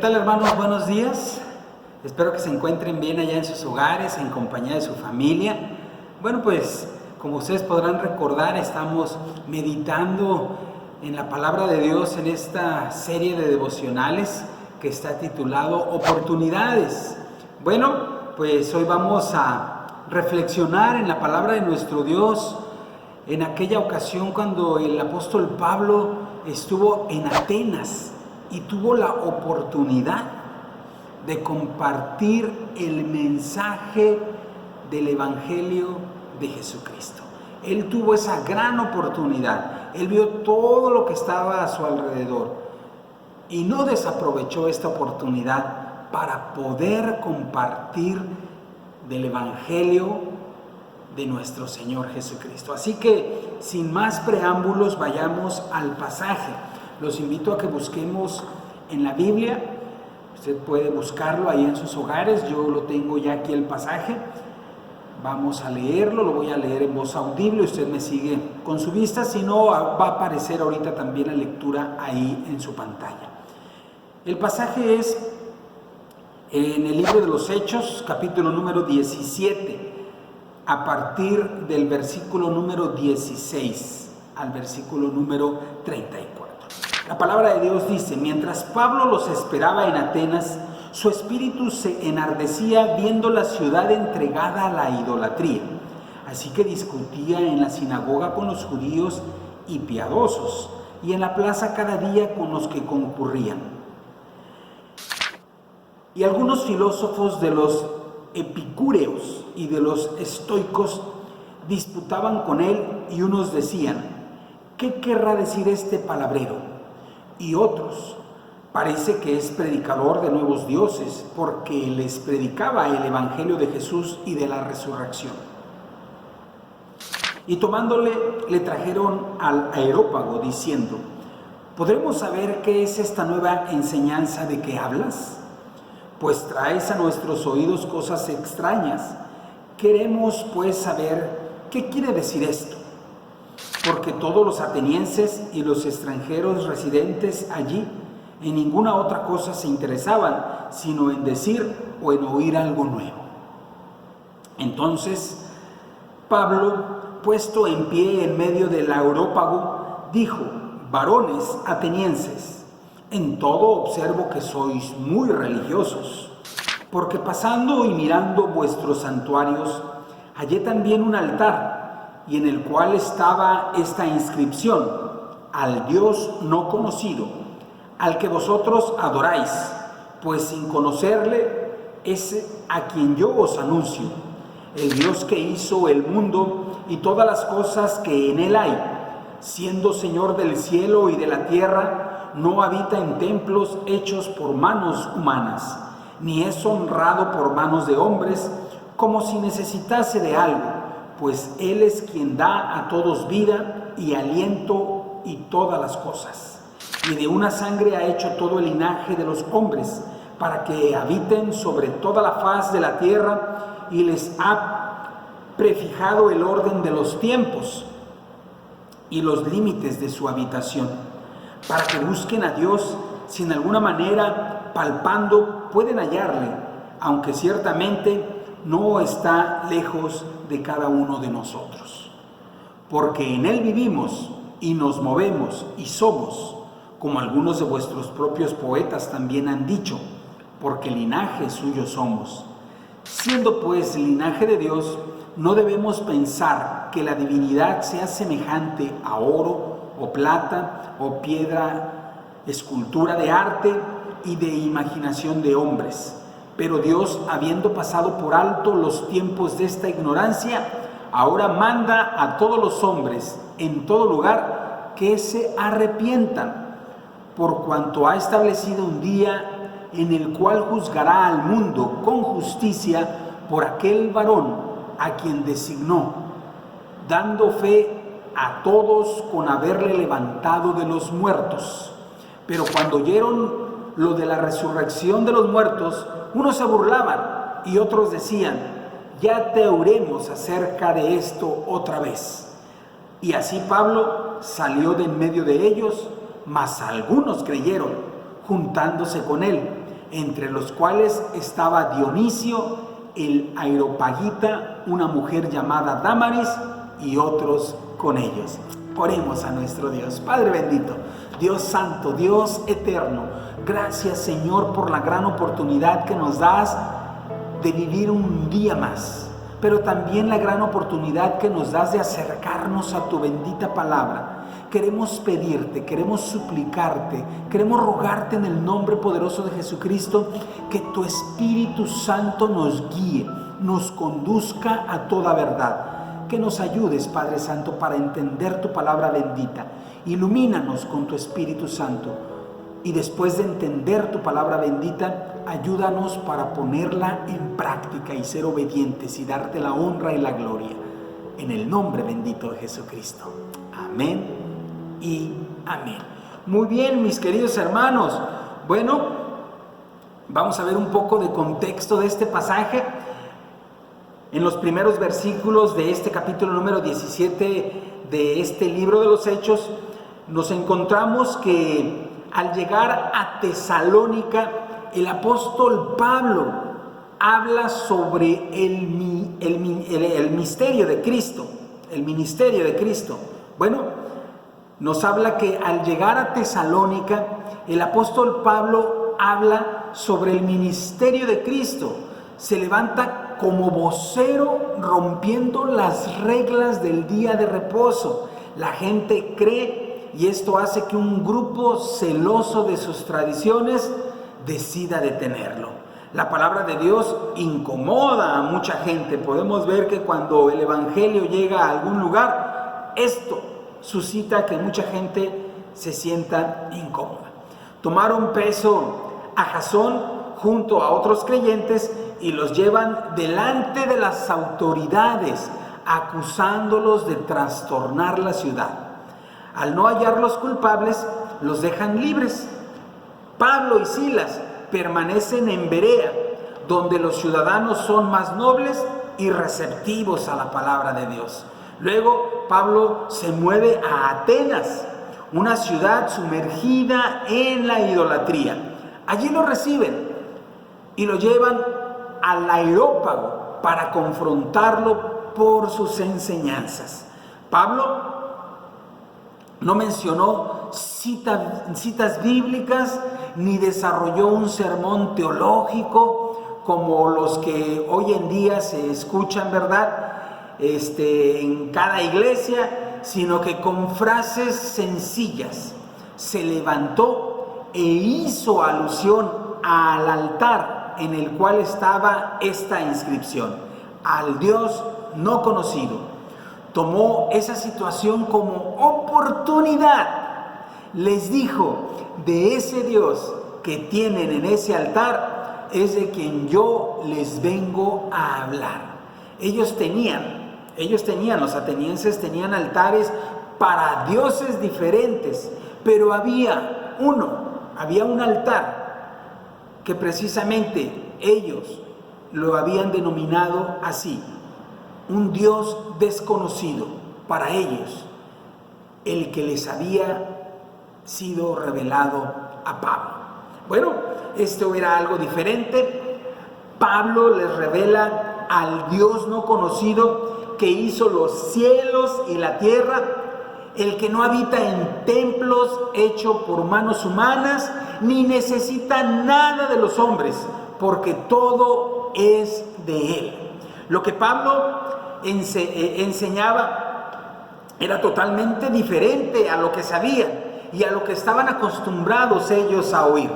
tal, hermanos? Buenos días. Espero que se encuentren bien allá en sus hogares, en compañía de su familia. Bueno, pues como ustedes podrán recordar, estamos meditando en la palabra de Dios en esta serie de devocionales que está titulado Oportunidades. Bueno, pues hoy vamos a reflexionar en la palabra de nuestro Dios en aquella ocasión cuando el apóstol Pablo estuvo en Atenas y tuvo la oportunidad de compartir el mensaje del Evangelio de Jesucristo. Él tuvo esa gran oportunidad. Él vio todo lo que estaba a su alrededor y no desaprovechó esta oportunidad para poder compartir del Evangelio de nuestro Señor Jesucristo. Así que, sin más preámbulos, vayamos al pasaje. Los invito a que busquemos en la Biblia. Usted puede buscarlo ahí en sus hogares. Yo lo tengo ya aquí el pasaje. Vamos a leerlo, lo voy a leer en voz audible. Usted me sigue con su vista, si no, va a aparecer ahorita también la lectura ahí en su pantalla. El pasaje es en el libro de los Hechos, capítulo número 17, a partir del versículo número 16 al versículo número 34. La palabra de Dios dice: mientras Pablo los esperaba en Atenas, su espíritu se enardecía viendo la ciudad entregada a la idolatría. Así que discutía en la sinagoga con los judíos y piadosos, y en la plaza cada día con los que concurrían. Y algunos filósofos de los epicúreos y de los estoicos disputaban con él, y unos decían: ¿qué querrá decir este palabrero? Y otros: parece que es predicador de nuevos dioses, porque les predicaba el evangelio de Jesús y de la resurrección. Y tomándole, le trajeron al Areópago, diciendo: ¿podremos saber qué es esta nueva enseñanza de que hablas? Pues traes a nuestros oídos cosas extrañas. Queremos pues saber qué quiere decir esto, porque todos los atenienses y los extranjeros residentes allí en ninguna otra cosa se interesaban, sino en decir o en oír algo nuevo. Entonces Pablo, puesto en pie en medio del Areópago, dijo: varones atenienses, en todo observo que sois muy religiosos, porque pasando y mirando vuestros santuarios, hallé también un altar, y en el cual estaba esta inscripción: al Dios no conocido, al que vosotros adoráis, pues sin conocerle es a quien yo os anuncio, el Dios que hizo el mundo y todas las cosas que en él hay, siendo Señor del cielo y de la tierra. No habita en templos hechos por manos humanas, ni es honrado por manos de hombres, como si necesitase de algo, pues Él es quien da a todos vida y aliento y todas las cosas. Y de una sangre ha hecho todo el linaje de los hombres, para que habiten sobre toda la faz de la tierra, y les ha prefijado el orden de los tiempos y los límites de su habitación, para que busquen a Dios si en alguna manera, palpando, pueden hallarle, aunque ciertamente no está lejos de cada uno de nosotros. Porque en Él vivimos y nos movemos y somos, como algunos de vuestros propios poetas también han dicho, porque linaje suyo somos. Siendo pues linaje de Dios, no debemos pensar que la divinidad sea semejante a oro o plata o piedra, escultura de arte y de imaginación de hombres. Pero Dios, habiendo pasado por alto los tiempos de esta ignorancia, ahora manda a todos los hombres en todo lugar que se arrepientan, por cuanto ha establecido un día en el cual juzgará al mundo con justicia por aquel varón a quien designó, dando fe a todos con haberle levantado de los muertos. Pero cuando oyeron lo de la resurrección de los muertos, unos se burlaban y otros decían: ya te oiremos acerca de esto otra vez. Y así Pablo salió de en medio de ellos, mas algunos creyeron, juntándose con él, entre los cuales estaba Dionisio, el Areopagita, una mujer llamada Dámaris y otros con ellos. Oremos a nuestro Dios. Padre bendito, Dios santo, Dios eterno, gracias Señor por la gran oportunidad que nos das de vivir un día más, pero también la gran oportunidad que nos das de acercarnos a tu bendita palabra. Queremos pedirte, queremos suplicarte, queremos rogarte en el nombre poderoso de Jesucristo que tu Espíritu Santo nos guíe, nos conduzca a toda verdad. Que nos ayudes, Padre Santo, para entender tu palabra bendita. Ilumínanos con tu Espíritu Santo y después de entender tu palabra bendita, ayúdanos para ponerla en práctica y ser obedientes y darte la honra y la gloria. En el nombre bendito de Jesucristo. Amén y amén. Muy bien, mis queridos hermanos. Bueno, vamos a ver un poco de contexto de este pasaje. En los primeros versículos de este capítulo número 17 de este libro de los Hechos, nos encontramos que al llegar a Tesalónica, el apóstol Pablo habla sobre el misterio de Cristo, el ministerio de Cristo. Bueno, nos habla que al llegar a Tesalónica, el apóstol Pablo habla sobre el ministerio de Cristo. Se levanta como vocero rompiendo las reglas del día de reposo. La gente cree y esto hace que un grupo celoso de sus tradiciones decida detenerlo. La palabra de Dios incomoda a mucha gente. Podemos ver que cuando el evangelio llega a algún lugar, esto suscita que mucha gente se sienta incómoda. Tomaron preso a Jasón junto a otros creyentes y los llevan delante de las autoridades, acusándolos de trastornar la ciudad. Al no hallarlos culpables, los dejan libres. Pablo y Silas permanecen en Berea, donde los ciudadanos son más nobles y receptivos a la palabra de Dios. Luego Pablo se mueve a Atenas, una ciudad sumergida en la idolatría. Allí lo reciben y lo llevan al Areópago para confrontarlo por sus enseñanzas. Pablo no mencionó citas bíblicas ni desarrolló un sermón teológico como los que hoy en día se escuchan, ¿verdad? En cada iglesia, sino que con frases sencillas se levantó e hizo alusión al altar en el cual estaba esta inscripción: al Dios no conocido. Tomó esa situación como oportunidad. Les dijo: de ese Dios que tienen en ese altar es de quien yo les vengo a hablar. Ellos tenían, los atenienses tenían altares para dioses diferentes, pero había un altar que precisamente ellos lo habían denominado así: un Dios desconocido para ellos, el que les había sido revelado a Pablo. Bueno, esto era algo diferente. Pablo les revela al Dios no conocido que hizo los cielos y la tierra, el que no habita en templos hechos por manos humanas, ni necesita nada de los hombres, porque todo es de Él. Lo que Pablo enseñaba era totalmente diferente a lo que sabían y a lo que estaban acostumbrados ellos a oír.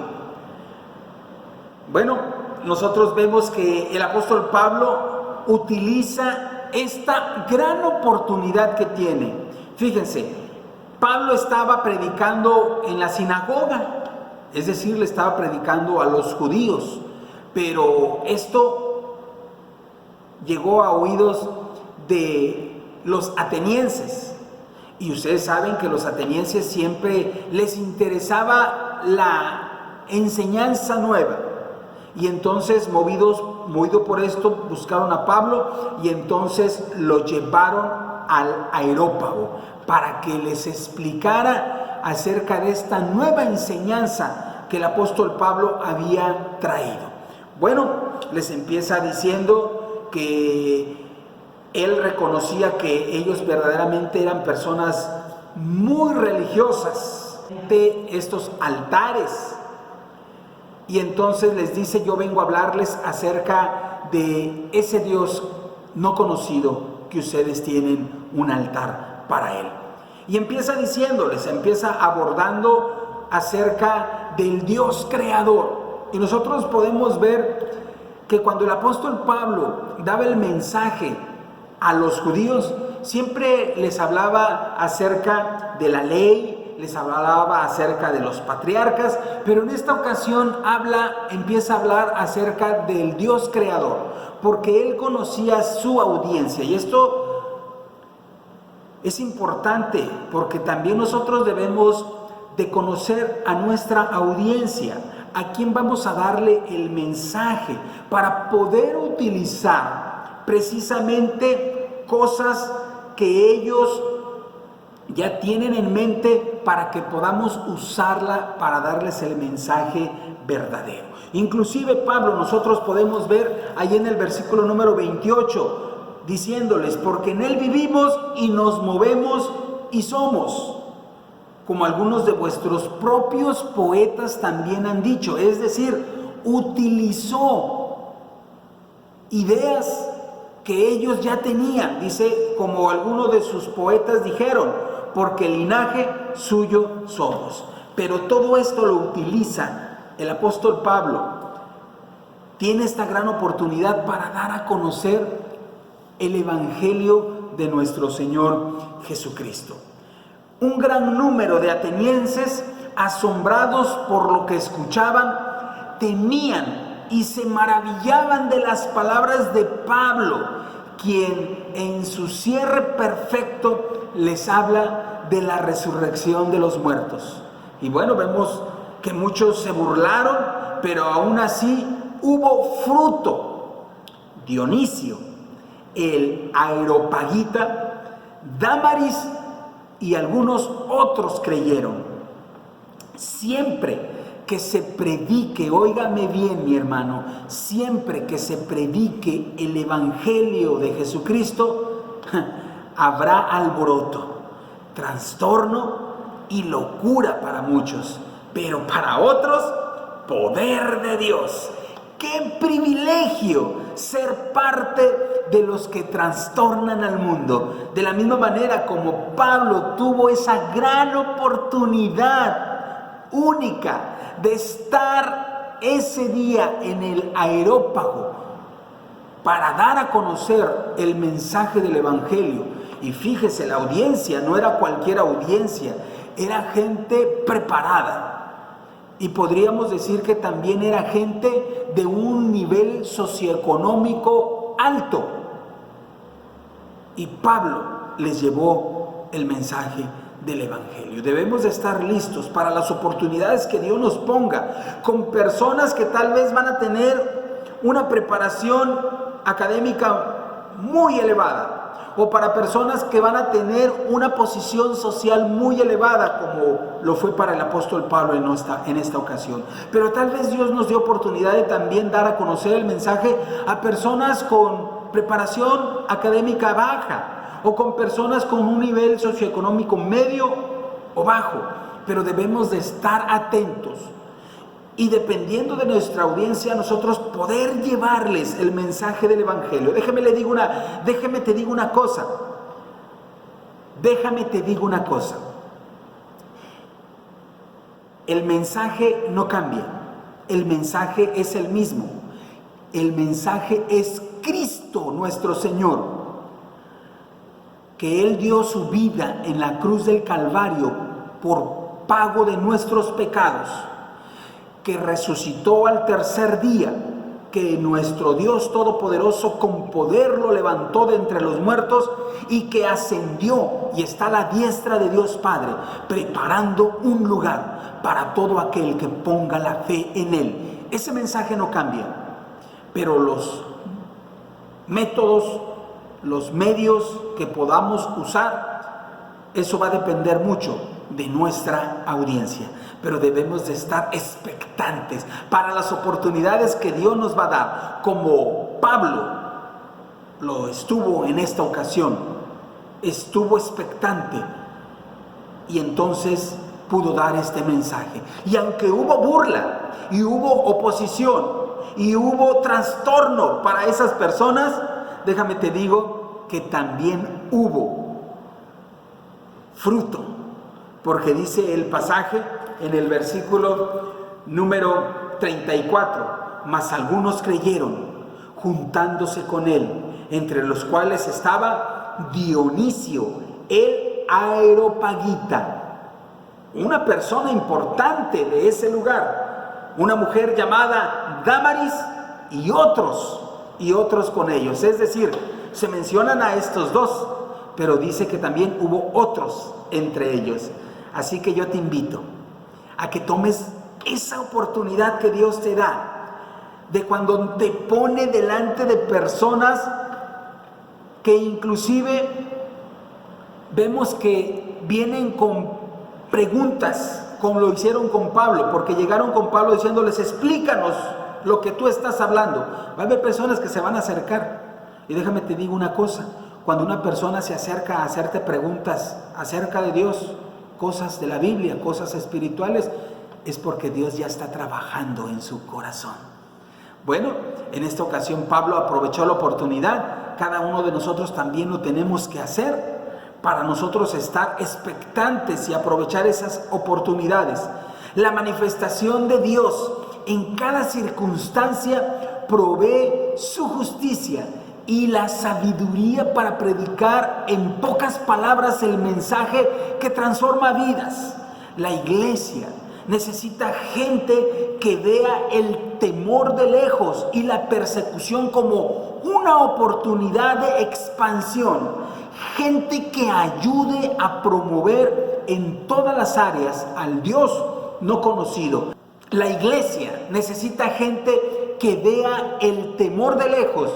Bueno, nosotros vemos que el apóstol Pablo utiliza esta gran oportunidad que tiene. Fíjense, Pablo estaba predicando en la sinagoga, es decir, le estaba predicando a los judíos, pero esto llegó a oídos de los atenienses. Y ustedes saben que los atenienses siempre les interesaba la enseñanza nueva. Y entonces, movido por esto, buscaron a Pablo y entonces lo llevaron al Areópago para que les explicara acerca de esta nueva enseñanza que el apóstol Pablo había traído. Bueno, les empieza diciendo que él reconocía que ellos verdaderamente eran personas muy religiosas de estos altares. Y entonces les dice: yo vengo a hablarles acerca de ese Dios no conocido que ustedes tienen un altar para él. Y empieza diciéndoles, empieza abordando acerca del Dios creador. Y nosotros podemos ver que cuando el apóstol Pablo daba el mensaje a los judíos, siempre les hablaba acerca de la ley, les hablaba acerca de los patriarcas, pero en esta ocasión empieza a hablar acerca del Dios creador, porque él conocía su audiencia. Y esto es importante porque también nosotros debemos de conocer a nuestra audiencia, a quién vamos a darle el mensaje, para poder utilizar precisamente cosas que ellos ya tienen en mente para que podamos usarla para darles el mensaje verdadero. Inclusive Pablo, nosotros podemos ver ahí en el versículo número 28, diciéndoles: porque en él vivimos y nos movemos y somos, como algunos de vuestros propios poetas también han dicho. Es decir, utilizó ideas que ellos ya tenían. Dice, como algunos de sus poetas dijeron: porque linaje suyo somos. Pero todo esto lo utiliza el apóstol Pablo. Tiene esta gran oportunidad para dar a conocer el evangelio de nuestro Señor Jesucristo. Un gran número de atenienses, asombrados por lo que escuchaban, temían y se maravillaban de las palabras de Pablo, quien en su cierre perfecto les habla de la resurrección de los muertos. Y bueno, vemos que muchos se burlaron, pero aún así hubo fruto. Dionisio, el Areopagita, Dámaris y algunos otros creyeron. Siempre que se predique, óigame bien mi hermano, siempre que se predique el evangelio de Jesucristo, habrá alboroto, trastorno y locura para muchos, pero para otros, poder de Dios. ¡Qué privilegio ser parte de los que trastornan al mundo! De la misma manera como Pablo tuvo esa gran oportunidad única de estar ese día en el Areópago para dar a conocer el mensaje del evangelio. Y fíjese, la audiencia no era cualquier audiencia, era gente preparada. Y podríamos decir que también era gente de un nivel socioeconómico alto. Y Pablo les llevó el mensaje del evangelio. Debemos de estar listos para las oportunidades que Dios nos ponga, con personas que tal vez van a tener una preparación académica muy elevada, o para personas que van a tener una posición social muy elevada, como lo fue para el apóstol Pablo en esta ocasión. Pero tal vez Dios nos dio oportunidad de también dar a conocer el mensaje a personas con preparación académica baja, o con personas con un nivel socioeconómico medio o bajo. Pero debemos de estar atentos, y dependiendo de nuestra audiencia, nosotros poder llevarles el mensaje del evangelio. Déjame te digo una cosa. El mensaje no cambia. El mensaje es el mismo. El mensaje es Cristo nuestro Señor, que Él dio su vida en la cruz del Calvario por pago de nuestros pecados, que resucitó al tercer día, que nuestro Dios Todopoderoso con poder lo levantó de entre los muertos, y que ascendió y está a la diestra de Dios Padre, preparando un lugar para todo aquel que ponga la fe en Él. Ese mensaje no cambia, pero los métodos, los medios que podamos usar, eso va a depender mucho de nuestra audiencia, pero debemos de estar expectantes para las oportunidades que Dios nos va a dar, como Pablo lo estuvo en esta ocasión. Estuvo expectante y entonces pudo dar este mensaje. Y aunque hubo burla y hubo oposición y hubo trastorno para esas personas, déjame te digo que también hubo fruto, porque dice el pasaje en el versículo número 34, mas algunos creyeron, juntándose con él, entre los cuales estaba Dionisio el Areópagita, una persona importante de ese lugar, una mujer llamada Dámaris y otros con ellos. Es decir, se mencionan a estos dos, pero dice que también hubo otros entre ellos. Así que yo te invito a que tomes esa oportunidad que Dios te da, de cuando te pone delante de personas que inclusive vemos que vienen con preguntas, como lo hicieron con Pablo, porque llegaron con Pablo diciéndoles: explícanos lo que tú estás hablando. Va a haber personas que se van a acercar, y déjame te digo una cosa: cuando una persona se acerca a hacerte preguntas acerca de Dios, cosas de la Biblia, cosas espirituales, es porque Dios ya está trabajando en su corazón. Bueno, en esta ocasión Pablo aprovechó la oportunidad. Cada uno de nosotros también lo tenemos que hacer, para nosotros estar expectantes y aprovechar esas oportunidades. La manifestación de Dios en cada circunstancia provee su justicia y la sabiduría para predicar en pocas palabras el mensaje que transforma vidas. La iglesia necesita gente que vea el temor de lejos y la persecución como una oportunidad de expansión. Gente que ayude a promover en todas las áreas al Dios no conocido. La iglesia necesita gente que vea el temor de lejos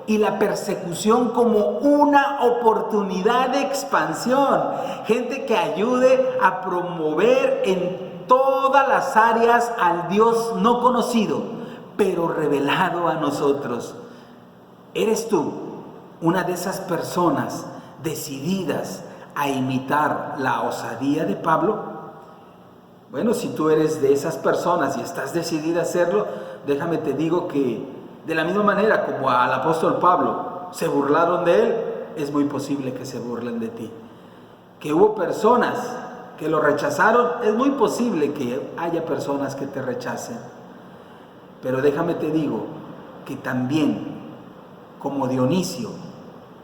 y la persecución como una oportunidad de expansión. Gente que ayude a promover en todas las áreas al Dios no conocido, pero revelado a nosotros. ¿Eres tú una de esas personas decididas a imitar la osadía de Pablo? Bueno, si tú eres de esas personas y estás decidida a hacerlo, déjame te digo que de la misma manera como al apóstol Pablo se burlaron de él, es muy posible que se burlen de ti. Que hubo personas que lo rechazaron, es muy posible que haya personas que te rechacen. Pero déjame te digo que también, como Dionisio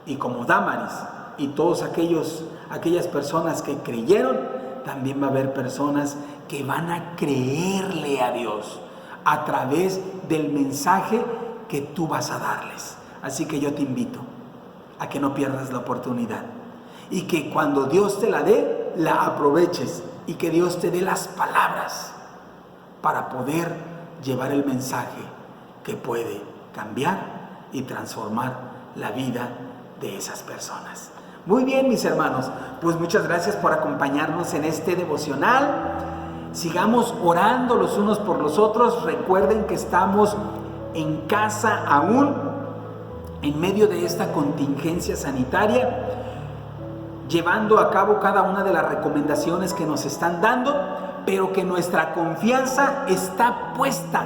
y como Dámaris y todos aquellas personas que creyeron, también va a haber personas que van a creerle a Dios a través del mensaje que tú vas a darles. Así que yo te invito a que no pierdas la oportunidad y que cuando Dios te la dé, la aproveches, y que Dios te dé las palabras para poder llevar el mensaje que puede cambiar y transformar la vida de esas personas. Muy bien, mis hermanos, pues muchas gracias por acompañarnos en este devocional. Sigamos orando los unos por los otros. Recuerden que estamos en casa aún, en medio de esta contingencia sanitaria, llevando a cabo cada una de las recomendaciones que nos están dando, pero que nuestra confianza está puesta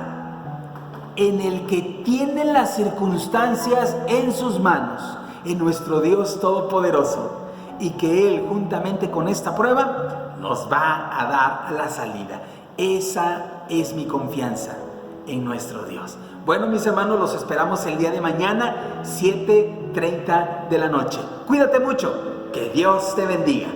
en el que tiene las circunstancias en sus manos, en nuestro Dios Todopoderoso, y que Él, juntamente con esta prueba, nos va a dar la salida. Esa es mi confianza en nuestro Dios. Bueno, mis hermanos, los esperamos el día de mañana, 7:30 de la noche. Cuídate mucho, que Dios te bendiga.